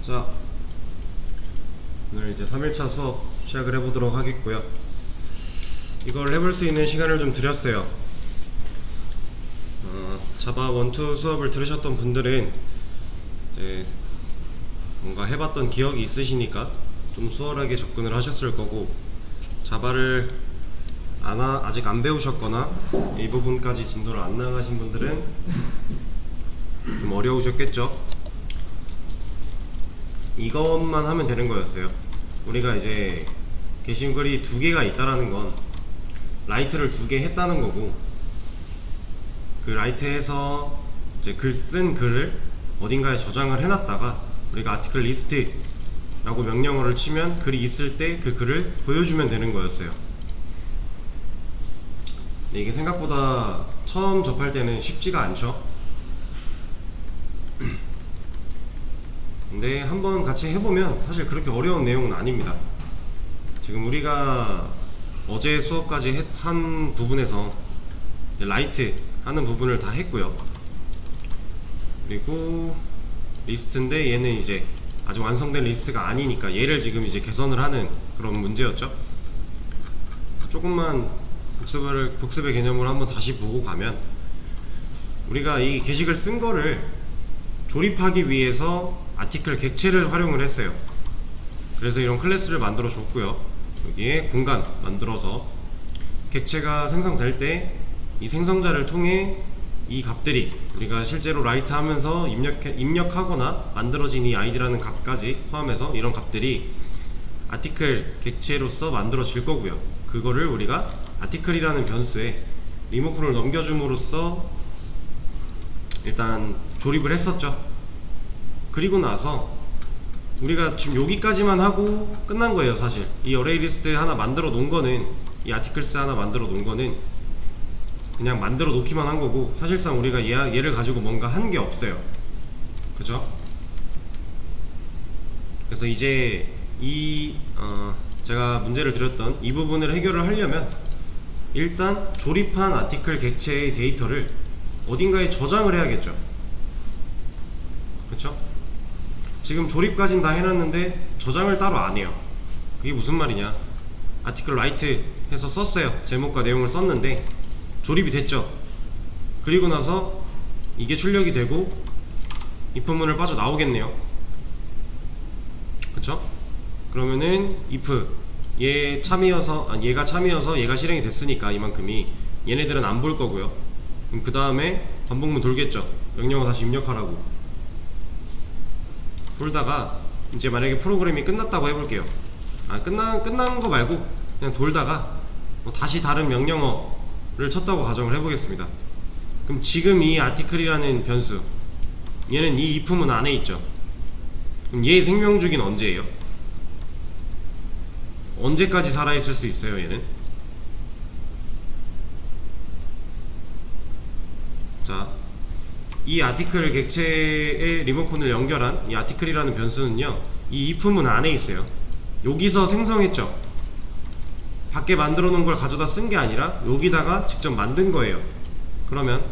자, 오늘 이제 3일차 수업 시작을 해보도록 하겠고요. 이걸 해볼 수 있는 시간을 좀 드렸어요. 자바 1, 2 수업을 들으셨던 분들은 이제 뭔가 해봤던 기억이 있으시니까 좀 수월하게 접근을 하셨을 거고, 자바를 아직 안 배우셨거나 이 부분까지 진도를 안 나가신 분들은 좀 어려우셨겠죠. 이것만 하면 되는 거였어요. 우리가 이제 게시글이 2개가 있다라는 건 라이트를 2개 했다는 거고, 그 라이트에서 이제 쓴 글을 어딘가에 저장을 해놨다가 우리가 아티클 리스트라고 명령어를 치면 글이 있을 때 그 글을 보여주면 되는 거였어요. 근데 이게 생각보다 처음 접할 때는 쉽지가 않죠. 근데 한번 같이 해보면 사실 그렇게 어려운 내용은 아닙니다. 지금 우리가 어제 수업까지 한 부분에서 라이트 하는 부분을 다 했고요. 그리고 리스트인데 얘는 이제 아직 완성된 리스트가 아니니까 얘를 지금 이제 개선을 하는 그런 문제였죠. 조금만 복습의 개념으로 한번 다시 보고 가면, 우리가 이 게시글 쓴 거를 조립하기 위해서 아티클 객체를 활용을 했어요. 그래서 이런 클래스를 만들어 줬고요. 여기에 공간 만들어서 객체가 생성될 때 이 생성자를 통해 이 값들이 우리가 실제로 라이트 하면서 입력하거나 만들어진 이 id라는 값까지 포함해서 이런 값들이 아티클 객체로서 만들어질 거고요. 그거를 우리가 아티클이라는 변수에 리모컨을 넘겨줌으로써 일단 조립을 했었죠. 그리고 나서 우리가 지금 여기까지만 하고 끝난 거예요. 사실 이 어레이 리스트 하나 만들어 놓은 거는, 이 아티클스 하나 만들어 놓은 거는 그냥 만들어 놓기만 한 거고, 사실상 우리가 얘를 가지고 뭔가 한 게 없어요. 그죠? 그래서 이제 제가 문제를 드렸던 이 부분을 해결을 하려면 일단 조립한 아티클 객체의 데이터를 어딘가에 저장을 해야겠죠. 그렇죠? 지금 조립까지는 다 해놨는데 저장을 따로 안 해요. 그게 무슨 말이냐? 아티클 라이트 해서 썼어요. 제목과 내용을 썼는데 조립이 됐죠. 그리고 나서 이게 출력이 되고 if문을 빠져 나오겠네요. 그쵸? 그러면은 if 얘가 참이어서 얘가 실행이 됐으니까 이만큼이 얘네들은 안 볼 거고요. 그럼 그 다음에 반복문 돌겠죠. 명령어 다시 입력하라고 돌다가, 이제 만약에 프로그램이 끝났다고 해볼게요. 끝난 거 말고 그냥 돌다가 다시 다른 명령어를 쳤다고 가정을 해보겠습니다. 그럼 지금 이 아티클이라는 변수, 얘는 이 if문 안에 있죠. 그럼 얘의 생명주기는 언제예요? 언제까지 살아있을 수 있어요, 얘는? 자, 이 아티클 객체에 리모컨을 연결한 이 아티클이라는 변수는요, 이 if문 안에 있어요. 여기서 생성했죠. 밖에 만들어 놓은 걸 가져다 쓴 게 아니라 여기다가 직접 만든 거예요. 그러면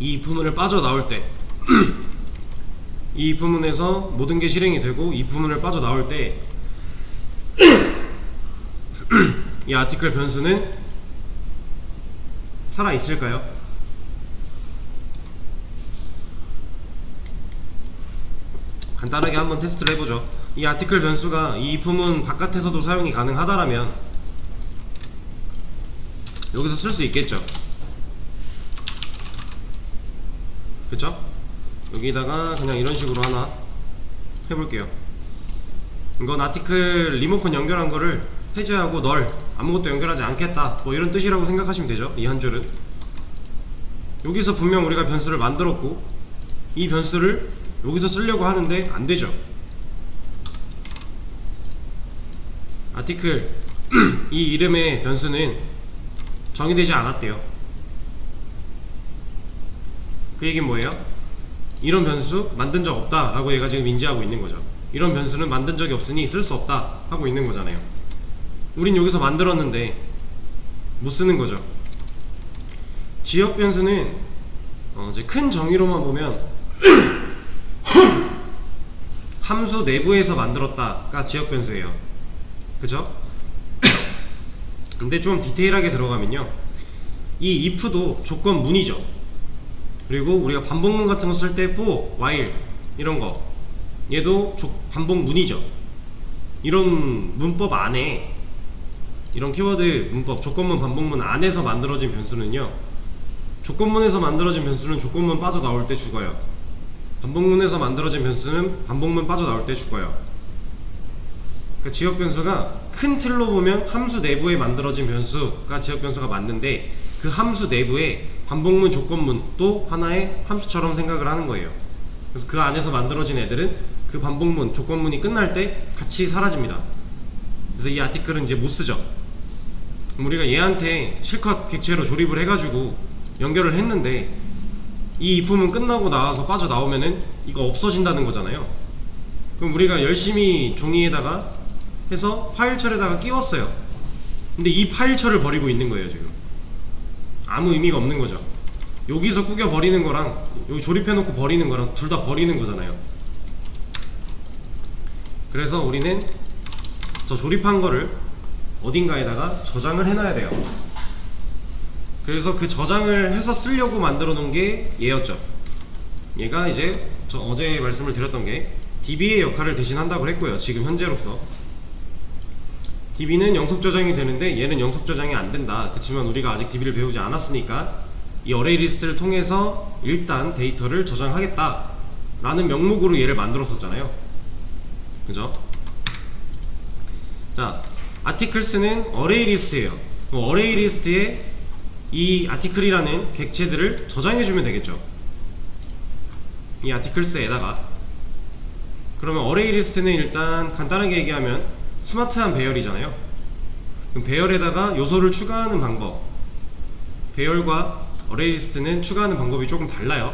이 if문을 빠져나올 때 이 if문에서 모든 게 실행이 되고 if문을 빠져나올 때 이 아티클 변수는 살아있을까요? 간단하게 한번 테스트를 해보죠. 이 아티클 변수가 이 if문 바깥에서도 사용이 가능하다라면 여기서 쓸 수 있겠죠. 그쵸? 여기다가 그냥 이런 식으로 하나 해볼게요. 이건 아티클 리모컨 연결한 거를 해제하고 널 아무것도 연결하지 않겠다, 뭐 이런 뜻이라고 생각하시면 되죠. 이 한 줄은 여기서 분명 우리가 변수를 만들었고 이 변수를 여기서 쓰려고 하는데 안 되죠. 아티클 이 이름의 변수는 정의되지 않았대요. 그 얘기는 뭐예요? 이런 변수 만든 적 없다 라고 얘가 지금 인지하고 있는 거죠. 이런 변수는 만든 적이 없으니 쓸 수 없다 하고 있는 거잖아요. 우린 여기서 만들었는데 못 쓰는 거죠. 지역 변수는 이제 큰 정의로만 보면 함수 내부에서 만들었다가 지역 변수예요. 그죠? 근데 좀 디테일하게 들어가면요, 이 if도 조건문이죠. 그리고 우리가 반복문 같은 거 쓸 때 for, while 이런 거, 얘도 반복문이죠. 이런 문법 안에, 이런 키워드 문법, 조건문, 반복문 안에서 만들어진 변수는요, 조건문에서 만들어진 변수는 조건문 빠져나올 때 죽어요. 반복문에서 만들어진 변수는 반복문 빠져나올 때 죽어요. 그러니까 지역 변수가 큰 틀로 보면 함수 내부에 만들어진 변수가 지역 변수가 맞는데, 그 함수 내부에 반복문, 조건문도 하나의 함수처럼 생각을 하는 거예요. 그래서 그 안에서 만들어진 애들은 그 반복문, 조건문이 끝날 때 같이 사라집니다. 그래서 이 아티클은 이제 못 쓰죠. 우리가 얘한테 실컷 객체로 조립을 해가지고 연결을 했는데, 이 if문 끝나고 나와서 빠져나오면은 이거 없어진다는 거잖아요. 그럼 우리가 열심히 종이에다가 해서 파일철에다가 끼웠어요. 근데 이 파일철을 버리고 있는 거예요. 지금 아무 의미가 없는 거죠. 여기서 구겨 버리는 거랑 여기 조립해놓고 버리는 거랑 둘 다 버리는 거잖아요. 그래서 우리는 저 조립한 거를 어딘가에다가 저장을 해놔야 돼요. 그래서 그 저장을 해서 쓰려고 만들어 놓은 게 얘였죠. 얘가 이제 저 어제 말씀을 드렸던 게 DB의 역할을 대신한다고 했고요. 지금 현재로서 DB는 영속 저장이 되는데 얘는 영속 저장이 안 된다. 그렇지만 우리가 아직 DB를 배우지 않았으니까 이 어레이 리스트를 통해서 일단 데이터를 저장하겠다 라는 명목으로 얘를 만들었었잖아요. 그죠? 자, 아티클스는 어레이 리스트예요. 어레이 리스트에 이 아티클이라는 객체들을 저장해주면 되겠죠. 이 아티클스에다가. 그러면 어레이 리스트는 일단 간단하게 얘기하면 스마트한 배열이잖아요. 그럼 배열에다가 요소를 추가하는 방법, 배열과 어레이 리스트는 추가하는 방법이 조금 달라요.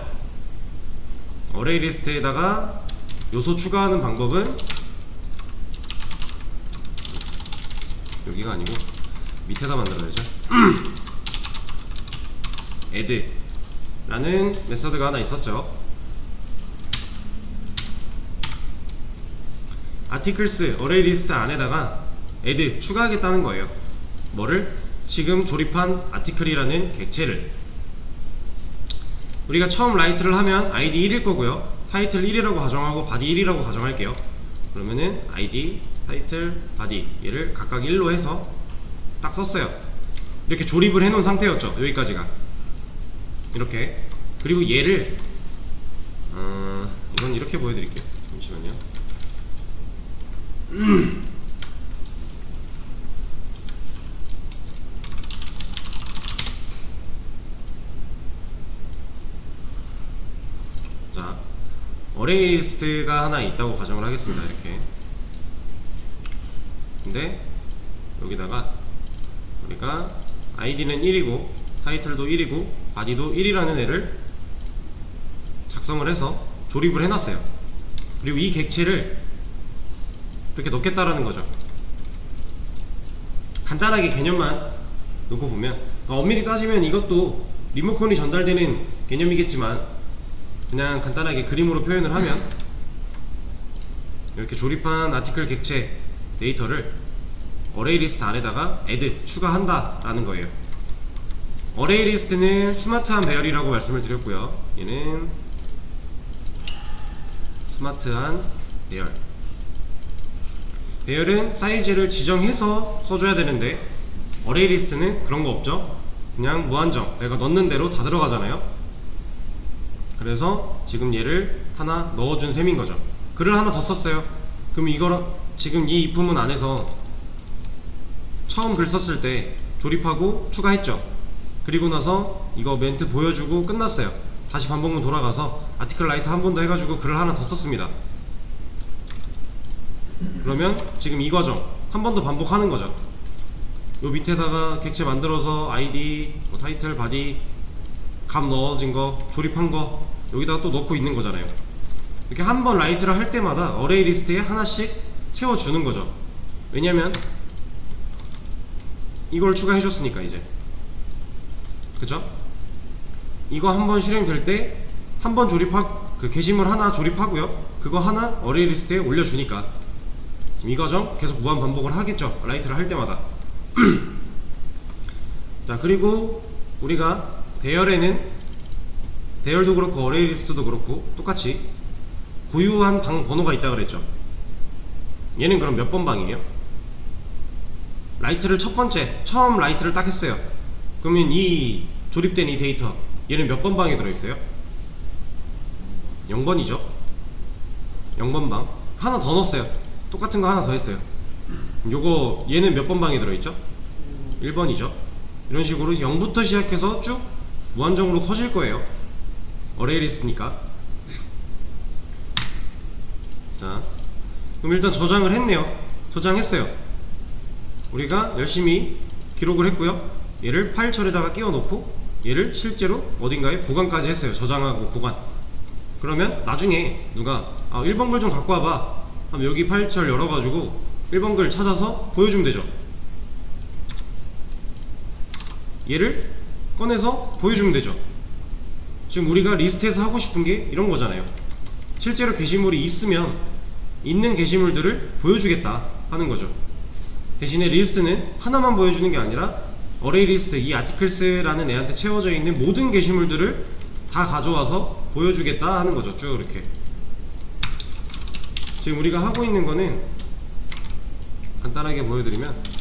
어레이 리스트에다가 요소 추가하는 방법은 여기가 아니고 밑에다 만들어야죠. add 라는 메서드가 하나 있었죠. articles 어레이 리스트 안에다가 add 추가하겠다는 거예요. 뭐를? 지금 조립한 article이라는 객체를. 우리가 처음 라이트를 하면 id 1일 거고요, 타이틀 1이라고 가정하고 바디 1이라고 가정할게요. 그러면은 id, 타이틀, 바디 얘를 각각 1로 해서 딱 썼어요. 이렇게 조립을 해놓은 상태였죠. 여기까지가 이렇게. 그리고 얘를 이건 이렇게 보여드릴게요. 잠시만요. 자, 어레이 리스트가 하나 있다고 가정을 하겠습니다. 이렇게. 근데 여기다가 우리가 id는 1이고 타이틀도 1이고 바디도 1이라는 애를 작성을 해서 조립을 해놨어요. 그리고 이 객체를 이렇게 넣겠다라는 거죠. 간단하게 개념만 놓고 보면, 엄밀히 따지면 이것도 리모컨이 전달되는 개념이겠지만 그냥 간단하게 그림으로 표현을 하면 이렇게 조립한 아티클 객체 데이터를 어레이 리스트 안에다가 add 추가한다 라는 거예요. 어레이 리스트는 스마트한 배열이라고 말씀을 드렸고요, 얘는 스마트한 배열. 배열은 사이즈를 지정해서 써줘야 되는데 어레이 리스트는 그런 거 없죠. 그냥 무한정 내가 넣는 대로 다 들어가잖아요. 그래서 지금 얘를 하나 넣어준 셈인 거죠. 글을 하나 더 썼어요. 그럼 이걸 지금 이 if문 안에서 처음 글 썼을 때 조립하고 추가했죠. 그리고 나서 이거 멘트 보여주고 끝났어요. 다시 반복문 돌아가서 아티클 라이트 한 번 더 해가지고 글을 하나 더 썼습니다. 그러면 지금 이 과정 한 번 더 반복하는 거죠. 요 밑에다가 객체 만들어서 id, 뭐 타이틀, 바디 값 넣어진 거, 조립한 거 여기다가 또 넣고 있는 거잖아요. 이렇게 한 번 라이트를 할 때마다 어레이 리스트에 하나씩 채워주는 거죠. 왜냐면 이걸 추가해줬으니까 이제. 그죠? 이거 한 번 실행될 때 한 번 그 게시물 하나 조립하고요. 그거 하나 어레이 리스트에 올려주니까 지금 이 과정 계속 무한 반복을 하겠죠. 라이트를 할 때마다. 자, 그리고 우리가 배열에는 배열도 그렇고 어레이 리스트도 그렇고 똑같이 고유한 방 번호가 있다 그랬죠. 얘는 그럼 몇 번 방이에요? 라이트를 첫 번째 처음 라이트를 딱 했어요. 그러면 이 조립된 이 데이터 얘는 몇 번 방에 들어있어요? 0번이죠. 0번 방 하나 더 넣었어요. 똑같은 거 하나 더 했어요. 요거 얘는 몇 번 방에 들어있죠? 1번이죠. 이런 식으로 0부터 시작해서 쭉 무한정으로 커질 거예요. 어레이 리스트니까. 자, 그럼 일단 저장을 했네요. 저장했어요. 우리가 열심히 기록을 했고요. 얘를 파일철에다가 끼워 놓고 얘를 실제로 어딘가에 보관까지 했어요. 저장하고 보관. 그러면 나중에 누가 1번 글 좀 갖고 와봐 하면 여기 파일철 열어가지고 1번 글 찾아서 보여주면 되죠. 얘를 꺼내서 보여주면 되죠. 지금 우리가 리스트에서 하고 싶은 게 이런 거잖아요. 실제로 게시물이 있으면 있는 게시물들을 보여주겠다 하는 거죠. 대신에 리스트는 하나만 보여주는 게 아니라 어레이 리스트, 이 아티클스라는 애한테 채워져 있는 모든 게시물들을 다 가져와서 보여주겠다 하는 거죠. 쭉 이렇게. 지금 우리가 하고 있는 거는 간단하게 보여드리면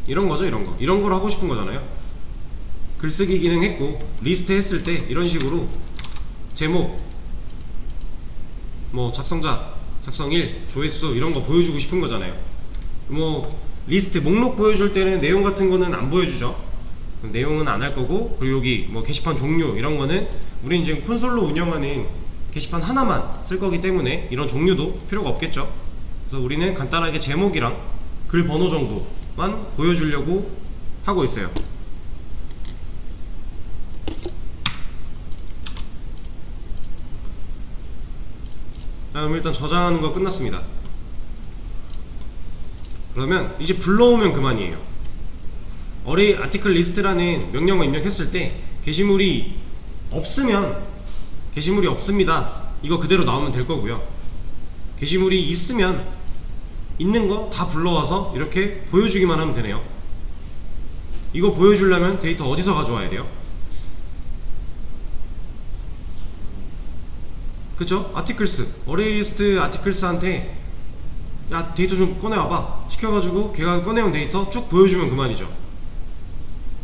이런 거죠. 이런 걸 하고 싶은 거잖아요. 글쓰기 기능 했고 리스트 했을 때 이런 식으로 제목 뭐 작성자, 작성일, 조회수 이런 거 보여주고 싶은 거잖아요. 뭐 리스트 목록 보여줄 때는 내용 같은 거는 안 보여주죠. 내용은 안 할 거고, 그리고 여기 뭐 게시판 종류 이런 거는 우리는 지금 콘솔로 운영하는 게시판 하나만 쓸 거기 때문에 이런 종류도 필요가 없겠죠. 그래서 우리는 간단하게 제목이랑 글 번호 정도만 보여주려고 하고 있어요. 그럼 일단 저장하는 거 끝났습니다. 그러면 이제 불러오면 그만이에요. 어레이 아티클 리스트라는 명령어 입력했을 때 게시물이 없으면 게시물이 없습니다 이거 그대로 나오면 될 거고요. 게시물이 있으면 있는 거 다 불러와서 이렇게 보여주기만 하면 되네요. 이거 보여주려면 데이터 어디서 가져와야 돼요? 그쵸? 아티클스, 어레이 리스트 아티클스한테 야 데이터 좀 꺼내와봐 시켜가지고 걔가 꺼내온 데이터 쭉 보여주면 그만이죠.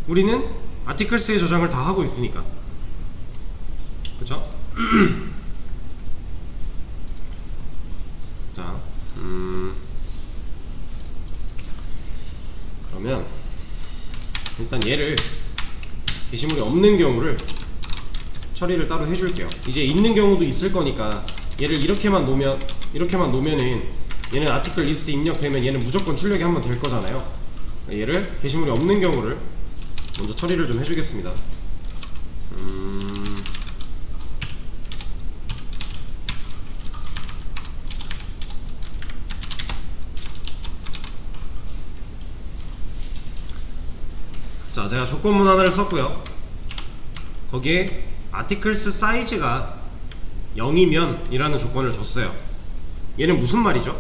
우리는 아티클스의 저장을 다 하고 있으니까. 그쵸? 자, 그러면 일단 얘를 게시물이 없는 경우를 처리를 따로 해줄게요. 이제 있는 경우도 있을 거니까 얘를 이렇게만 놓으면은 얘는 아티클 리스트 입력되면 얘는 무조건 출력이 한번 될 거잖아요. 얘를 게시물이 없는 경우를 먼저 처리를 좀 해주겠습니다. 자, 제가 조건문 하나를 썼고요. 거기에 아티클스 사이즈가 0이면 이라는 조건을 줬어요. 얘는 무슨 말이죠?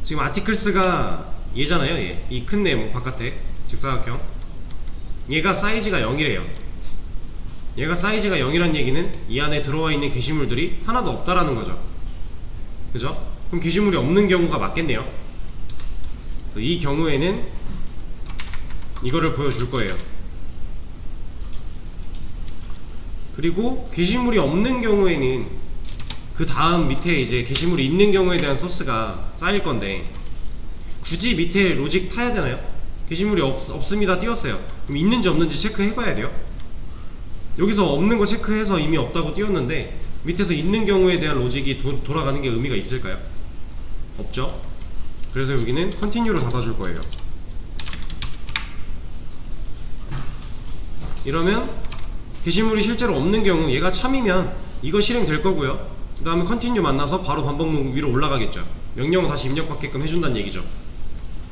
지금 아티클스가 얘잖아요. 얘. 이 큰 네모 바깥에 직사각형 얘가 사이즈가 0이래요. 얘가 사이즈가 0이란 얘기는 이 안에 들어와 있는 게시물들이 하나도 없다라는 거죠. 그죠? 그럼 게시물이 없는 경우가 맞겠네요. 그래서 이 경우에는 이거를 보여줄 거예요. 그리고 게시물이 없는 경우에는 그 다음 밑에 이제 게시물이 있는 경우에 대한 소스가 쌓일 건데 굳이 밑에 로직 타야 되나요? 게시물이 없습니다 띄웠어요. 그럼 있는지 없는지 체크해 봐야 돼요. 여기서 없는 거 체크해서 이미 없다고 띄웠는데 밑에서 있는 경우에 대한 로직이 돌아가는 게 의미가 있을까요? 없죠. 그래서 여기는 컨티뉴로 닫아줄 거예요. 이러면 게시물이 실제로 없는 경우 얘가 참이면 이거 실행될 거고요. 그 다음에 컨티뉴 만나서 바로 반복문 위로 올라가겠죠. 명령어 다시 입력받게끔 해준다는 얘기죠.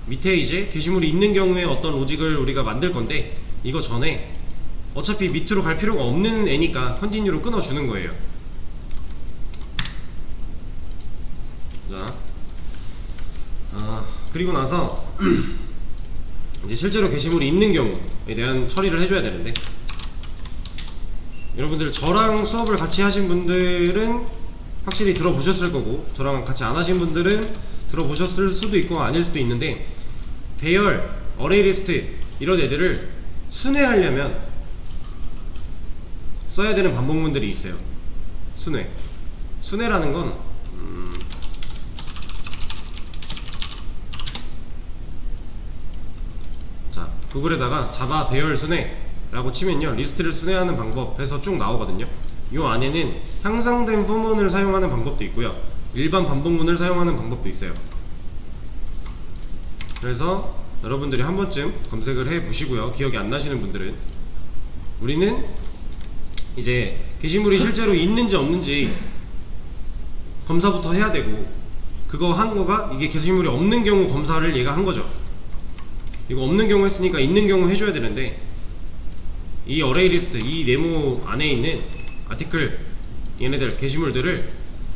밑에 이제 게시물이 있는 경우에 어떤 로직을 우리가 만들 건데, 이거 전에 어차피 밑으로 갈 필요가 없는 애니까 컨티뉴로 끊어주는 거예요. 자, 그리고 나서 이제 실제로 게시물이 있는 경우에 대한 처리를 해줘야 되는데, 여러분들 저랑 수업을 같이 하신 분들은 확실히 들어보셨을 거고, 저랑 같이 안 하신 분들은 들어보셨을 수도 있고 아닐 수도 있는데, 배열, 어레이 리스트 이런 애들을 순회하려면 써야 되는 반복문들이 있어요. 순회라는 건 자, 구글에다가 자바 배열 순회라고 치면요, 리스트를 순회하는 방법 해서 쭉 나오거든요. 이 안에는 향상된 포문을 사용하는 방법도 있고요, 일반 반복문을 사용하는 방법도 있어요. 그래서 여러분들이 한 번쯤 검색을 해 보시고요, 기억이 안 나시는 분들은, 우리는 이제 게시물이 실제로 있는지 없는지 검사부터 해야 되고, 그거 한 거가 이게 게시물이 없는 경우 검사를 얘가 한 거죠. 이거 없는 경우 했으니까 있는 경우 해줘야 되는데, 이 어레이 리스트, 이 네모 안에 있는 아티클, 얘네들 게시물들을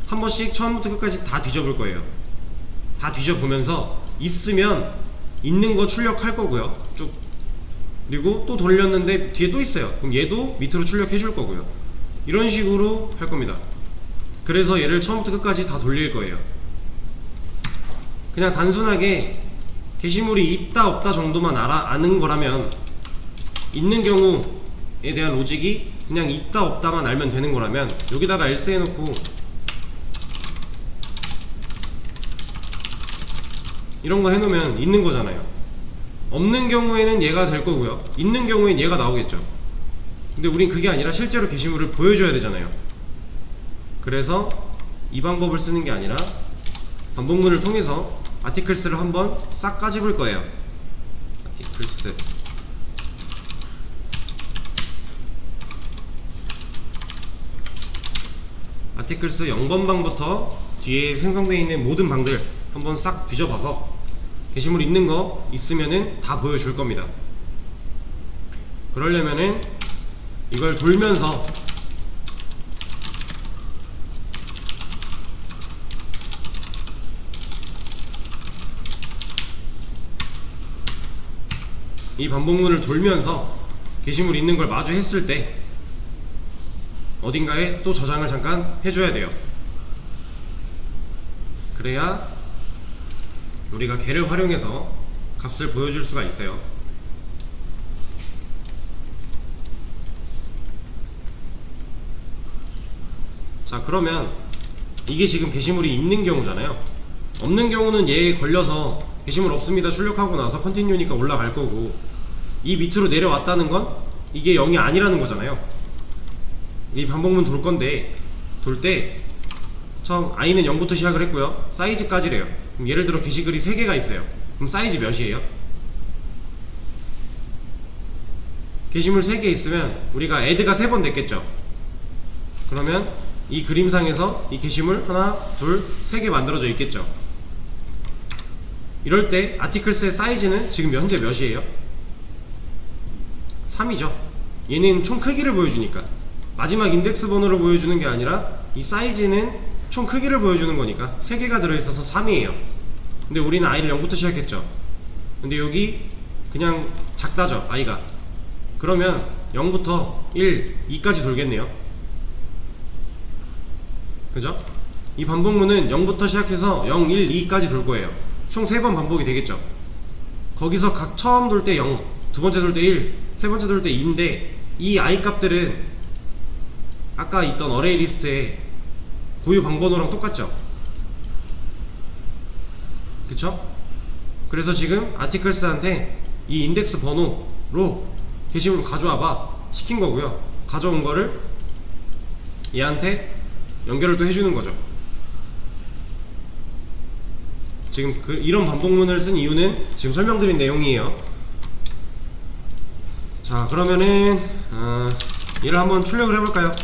한 번씩 처음부터 끝까지 다 뒤져볼 거예요. 다 뒤져보면서 있으면 있는 거 출력할 거고요, 쭉. 그리고 또 돌렸는데 뒤에 또 있어요. 그럼 얘도 밑으로 출력해 줄 거고요. 이런 식으로 할 겁니다. 그래서 얘를 처음부터 끝까지 다 돌릴 거예요. 그냥 단순하게 게시물이 있다 없다 정도만 아는 거라면, 있는 경우에 대한 로직이 그냥 있다 없다만 알면 되는 거라면, 여기다가 else 해놓고 이런 거 해놓으면 있는 거잖아요. 없는 경우에는 얘가 될 거고요, 있는 경우엔 얘가 나오겠죠. 근데 우린 그게 아니라 실제로 게시물을 보여줘야 되잖아요. 그래서 이 방법을 쓰는 게 아니라 반복문을 통해서 아티클스를 한번 싹 까집을 거예요. 아티클스 아티클스 0번방부터 뒤에 생성되어 있는 모든 방들 한번 싹 뒤져봐서 게시물 있는 거 있으면은 다 보여줄 겁니다. 그러려면은 이걸 돌면서 이 반복문을 돌면서 게시물 있는 걸 마주했을 때 어딘가에 또 저장을 잠깐 해줘야 돼요. 그래야 우리가 걔를 활용해서 값을 보여줄 수가 있어요. 자, 그러면 이게 지금 게시물이 있는 경우잖아요. 없는 경우는 얘에 걸려서 게시물 없습니다 출력하고 나서 컨티뉴니까 올라갈 거고, 이 밑으로 내려왔다는 건 이게 0이 아니라는 거잖아요. 이 반복문 돌 건데, 돌 때 처음 i는 0부터 시작을 했고요, 사이즈까지래요. 그럼 예를 들어 게시글이 3개가 있어요. 그럼 사이즈 몇이에요? 게시물 3개 있으면 우리가 add가 3번 됐겠죠. 그러면 이 그림상에서 이 게시물 하나, 둘, 3개 만들어져 있겠죠. 이럴 때 아티클스의 사이즈는 지금 현재 몇이에요? 3이죠. 얘는 총 크기를 보여주니까, 마지막 인덱스 번호를 보여주는 게 아니라 이 사이즈는 총 크기를 보여주는 거니까 3개가 들어있어서 3이에요. 근데 우리는 i를 0부터 시작했죠. 근데 여기 그냥 작다죠, i가. 그러면 0부터 1, 2까지 돌겠네요. 그죠? 이 반복문은 0부터 시작해서 0, 1, 2까지 돌 거예요. 총 3번 반복이 되겠죠. 거기서 각 처음 돌 때 0, 두 번째 돌 때 1, 세 번째 돌 때 2인데, 이 i 값들은 아까 있던 어레이 리스트의 고유 방번호랑 똑같죠? 그쵸? 그래서 지금 아티클스한테 이 인덱스 번호로 게시물을 가져와봐 시킨 거고요. 가져온 거를 얘한테 연결을 또 해주는 거죠. 지금 이런 반복문을 쓴 이유는 지금 설명드린 내용이에요. 자, 그러면은 얘를 한번 출력을 해볼까요?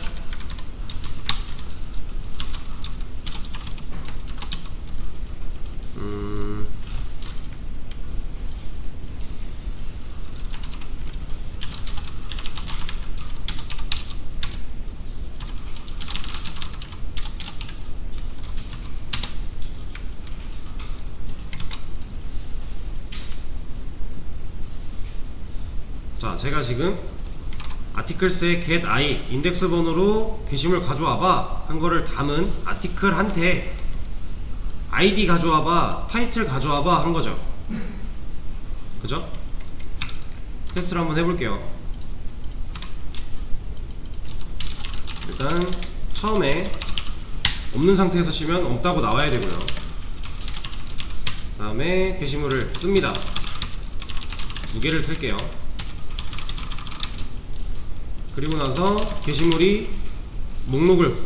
자, 제가 지금 아티클스의 get i 인덱스 번호로 게시물 가져와봐 한 거를 담은 아티클한테 id 가져와봐, 타이틀 가져와봐 한 거죠. 그죠? 테스트를 한번 해볼게요. 일단 처음에 없는 상태에서 치면 없다고 나와야 되고요. 그 다음에 게시물을 씁니다. 두 개를 쓸게요. 그리고 나서 게시물이 목록을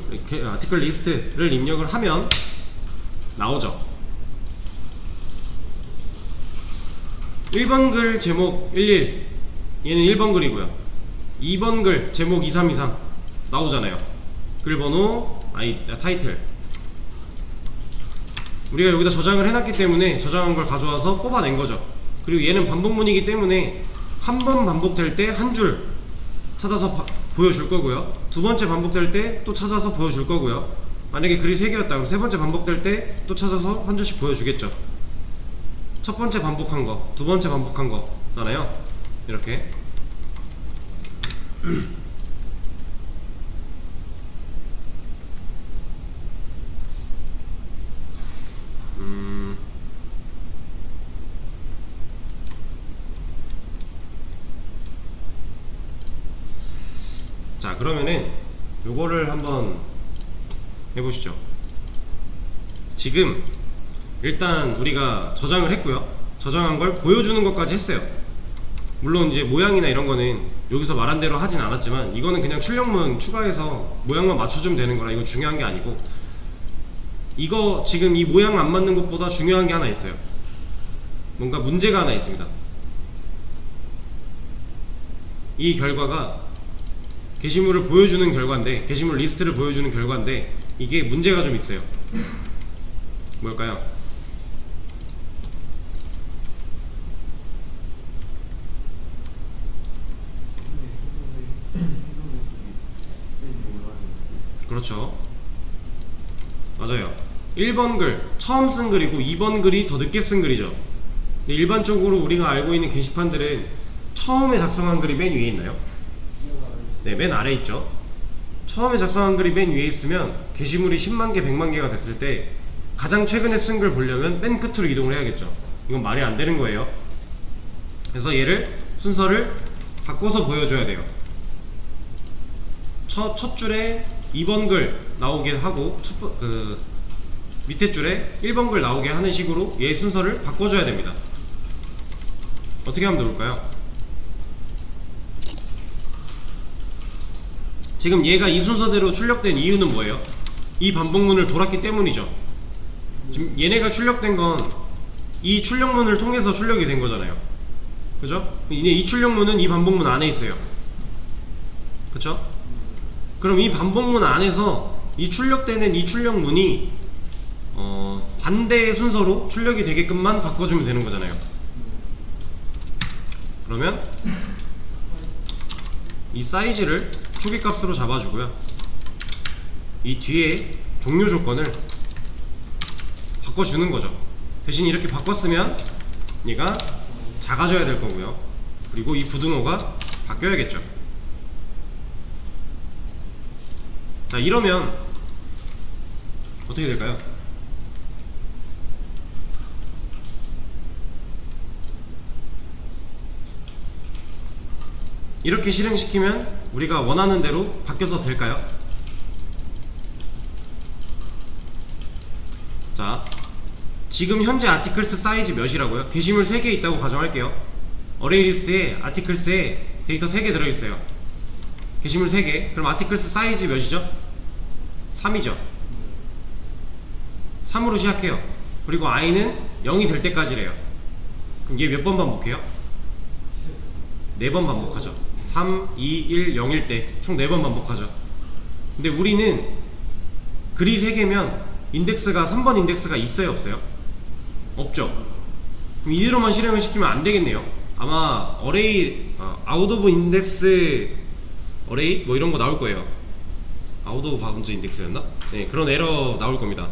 아티클 리스트를 입력을 하면 나오죠. 1번 글 제목 11 얘는 1번 글이고요. 2번 글 제목 2323 나오잖아요. 글 번호 타이틀. 우리가 여기다 저장을 해놨기 때문에 저장한 걸 가져와서 뽑아낸 거죠. 그리고 얘는 반복문이기 때문에 한 번 반복될 때 한 줄 찾아서 보여줄 거고요. 두 번째 반복될 때 또 찾아서 보여줄 거고요. 만약에 글이 3개였다 그럼 세 번째 반복될 때 또 찾아서 한 줄씩 보여주겠죠. 첫 번째 반복한 거, 두 번째 반복한 거잖아요. 이렇게. 자, 그러면은 요거를 한번 해보시죠. 지금 일단 우리가 저장을 했고요. 저장한 걸 보여주는 것까지 했어요. 물론 이제 모양이나 이런 거는 여기서 말한 대로 하진 않았지만 이거는 그냥 출력문 추가해서 모양만 맞춰주면 되는 거라 이건 중요한 게 아니고, 이거 지금 이 모양 안 맞는 것보다 중요한 게 하나 있어요. 뭔가 문제가 하나 있습니다. 이 결과가 게시물을 보여주는 결과인데, 게시물 리스트를 보여주는 결과인데 이게 문제가 좀 있어요. 뭘까요? 그렇죠. 맞아요. 1번 글 처음 쓴 글이고 2번 글이 더 늦게 쓴 글이죠. 근데 일반적으로 우리가 알고 있는 게시판들은 처음에 작성한 글이 맨 위에 있나요? 네, 맨 아래 있죠. 처음에 작성한 글이 맨 위에 있으면 게시물이 10만 개, 100만 개가 됐을 때 가장 최근에 쓴 글 보려면 맨 끝으로 이동을 해야겠죠. 이건 말이 안 되는 거예요. 그래서 얘를 순서를 바꿔서 보여줘야 돼요. 첫 줄에 2번 글 나오게 하고 밑에 줄에 1번 글 나오게 하는 식으로 얘 순서를 바꿔줘야 됩니다. 어떻게 하면 좋을까요? 지금 얘가 이 순서대로 출력된 이유는 뭐예요? 이 반복문을 돌았기 때문이죠. 지금 얘네가 출력된 건 이 출력문을 통해서 출력이 된 거잖아요. 그죠? 이 출력문은 이 반복문 안에 있어요. 그쵸? 그럼 이 반복문 안에서 이 출력되는 이 출력문이 반대의 순서로 출력이 되게끔만 바꿔주면 되는 거잖아요. 그러면 이 사이즈를 초기값으로 잡아주고요. 이 뒤에 종료 조건을 바꿔주는 거죠. 대신 이렇게 바꿨으면 얘가 작아져야 될 거고요. 그리고 이 부등호가 바뀌어야겠죠. 자, 이러면 어떻게 될까요? 이렇게 실행시키면 우리가 원하는 대로 바뀌어서 될까요? 자, 지금 현재 아티클스 사이즈 몇이라고요? 게시물 3개 있다고 가정할게요. 어레이 리스트에 아티클스에 데이터 3개 들어있어요. 게시물 3개. 그럼 아티클스 사이즈 몇이죠? 3이죠. 3으로 시작해요. 그리고 i는 0이 될 때까지래요. 그럼 얘 몇 번 반복해요? 4번 반복하죠. 3, 2, 1, 0일 때 총 4번 반복하죠. 근데 우리는 글이 3개면 인덱스가 3번 인덱스가 있어요, 없어요? 없죠. 그럼 이대로만 실행을 시키면 안 되겠네요. 아마 어레이 아웃 오브 인덱스 어레이 뭐 이런 거 나올 거예요. 아웃 오브 바운드 인덱스였나? 네, 그런 에러 나올 겁니다.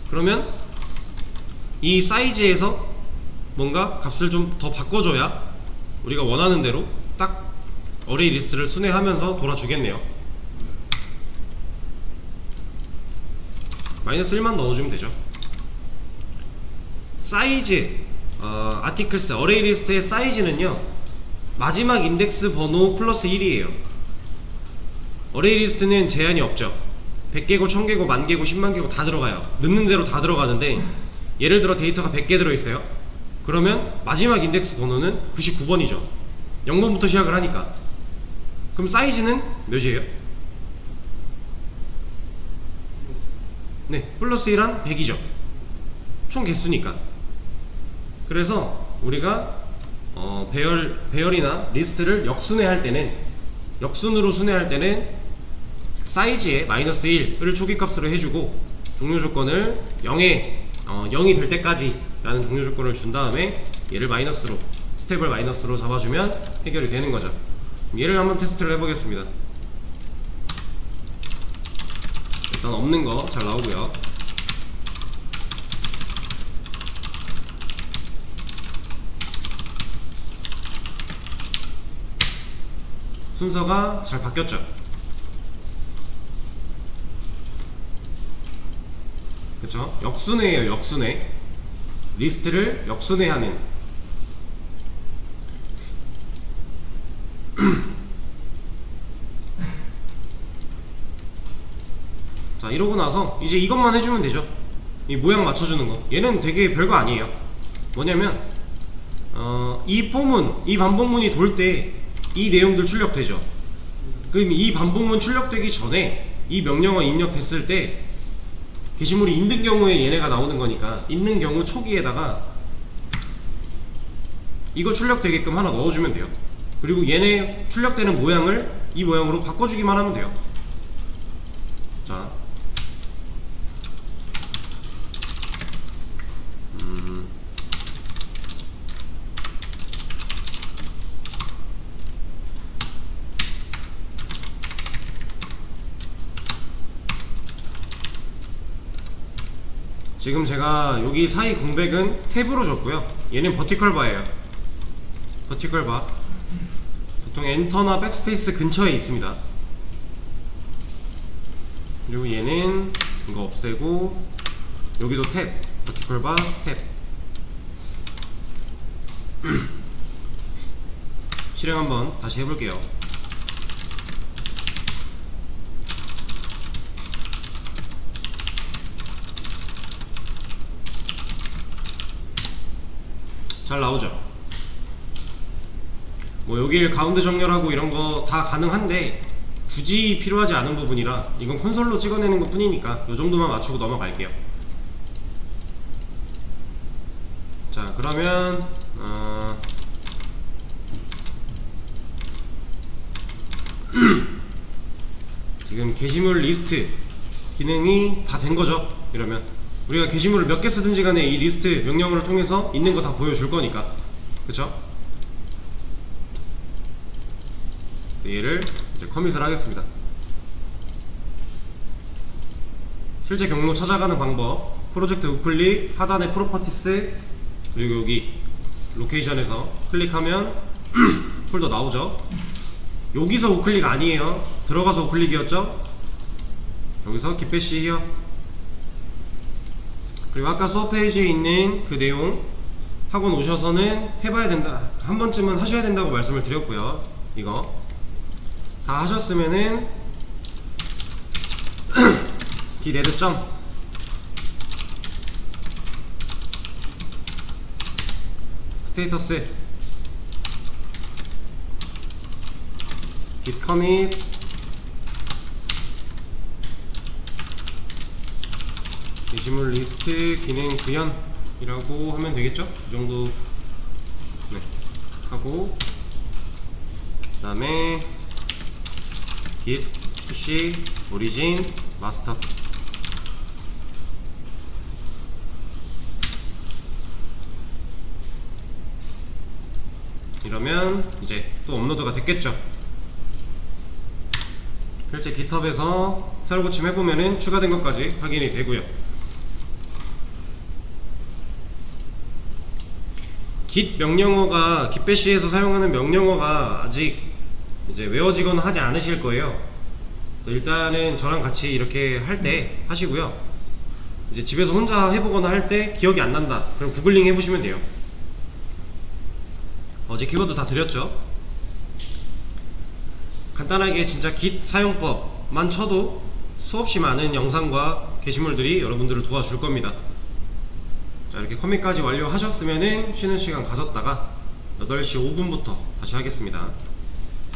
그러면 이 사이즈에서 뭔가 값을 좀 더 바꿔줘야 우리가 원하는 대로 딱 어레이 리스트를 순회하면서 돌아주겠네요. 마이너스 1만 넣어주면 되죠. 사이즈, 아티클스, 어레이 리스트의 사이즈는요, 마지막 인덱스 번호 플러스 1이에요. 어레이 리스트는 제한이 없죠. 100개고 1000개고 10,000개고 100,000개고 다 들어가요. 넣는 대로 다 들어가는데, 예를 들어 데이터가 100개 들어있어요. 그러면 마지막 인덱스 번호는 99번이죠 0번부터 시작을 하니까. 그럼 사이즈는 몇이에요? 네, 플러스 1한 100이죠 총 개수니까. 그래서 우리가 배열이나 리스트를 역순회할 때는, 역순으로 순회할 때는 사이즈에 마이너스 1을 초기값으로 해주고, 종료 조건을 0이 될 때까지 라는 종료 조건을 준 다음에 얘를 마이너스로, 스텝을 마이너스로 잡아주면 해결이 되는 거죠. 얘를 한번 테스트를 해보겠습니다. 일단 없는 거 잘 나오고요. 순서가 잘 바뀌었죠. 그쵸? 역순회예요. 역순회. 리스트를 역순회하는. 자, 이러고 나서 이제 이것만 해주면 되죠. 이 모양 맞춰주는 거. 얘는 되게 별거 아니에요. 뭐냐면 이 폼은, 이 반복문이 돌 때 이 내용들 출력되죠. 그럼 이 반복문 출력되기 전에 이 명령어 입력됐을 때 게시물이 있는 경우에 얘네가 나오는 거니까, 있는 경우 초기에다가 이거 출력되게끔 하나 넣어주면 돼요. 그리고 얘네 출력되는 모양을 이 모양으로 바꿔주기만 하면 돼요. 자, 지금 제가 여기 사이 공백은 탭으로 줬고요. 얘는 버티컬 바예요. 버티컬 바. 보통 엔터나 백스페이스 근처에 있습니다. 그리고 얘는 이거 없애고, 여기도 탭, 버티컬 바, 탭. 실행 한번 다시 해볼게요. 잘 나오죠? 뭐 여길 가운데 정렬하고 이런 거 다 가능한데 굳이 필요하지 않은 부분이라 이건 콘솔로 찍어내는 것 뿐이니까 이 정도만 맞추고 넘어갈게요. 자, 그러면 지금 게시물 리스트 기능이 다 된 거죠. 이러면 우리가 게시물을 몇 개 쓰든지 간에 이 리스트 명령어를 통해서 있는 거 다 보여줄 거니까. 그쵸? 얘를 이제 커밋을 하겠습니다. 실제 경로 찾아가는 방법, 프로젝트 우클릭, 하단에 프로퍼티스, 그리고 여기 로케이션에서 클릭하면 폴더 나오죠. 여기서 우클릭 아니에요. 들어가서 우클릭이었죠. 여기서 깃배시 히어. 그리고 아까 수업 페이지에 있는 그 내용 학원 오셔서는 해봐야 된다, 한 번쯤은 하셔야 된다고 말씀을 드렸고요. 이거 다 하셨으면은 git add 점 스테이터스 git commit 게시물 리스트 기능 구현이라고 하면 되겠죠? 이 정도. 네, 하고 그 다음에 git push origin master. 이러면 이제 또 업로드가 됐겠죠? 실제 깃허브에서 새로 고침 해보면은 추가된 것까지 확인이 되고요. git 명령어가 gitbash에서 사용하는 명령어가 아직 이제 외워지거나 하지 않으실 거예요. 일단은 저랑 같이 이렇게 할 때 하시고요. 이제 집에서 혼자 해보거나 할 때 기억이 안 난다, 그럼 구글링 해보시면 돼요. 어제 키워드 다 드렸죠. 간단하게 진짜 git 사용법만 쳐도 수없이 많은 영상과 게시물들이 여러분들을 도와줄 겁니다. 자, 이렇게 커밋까지 완료하셨으면은 쉬는 시간 가졌다가 8시 5분부터 다시 하겠습니다.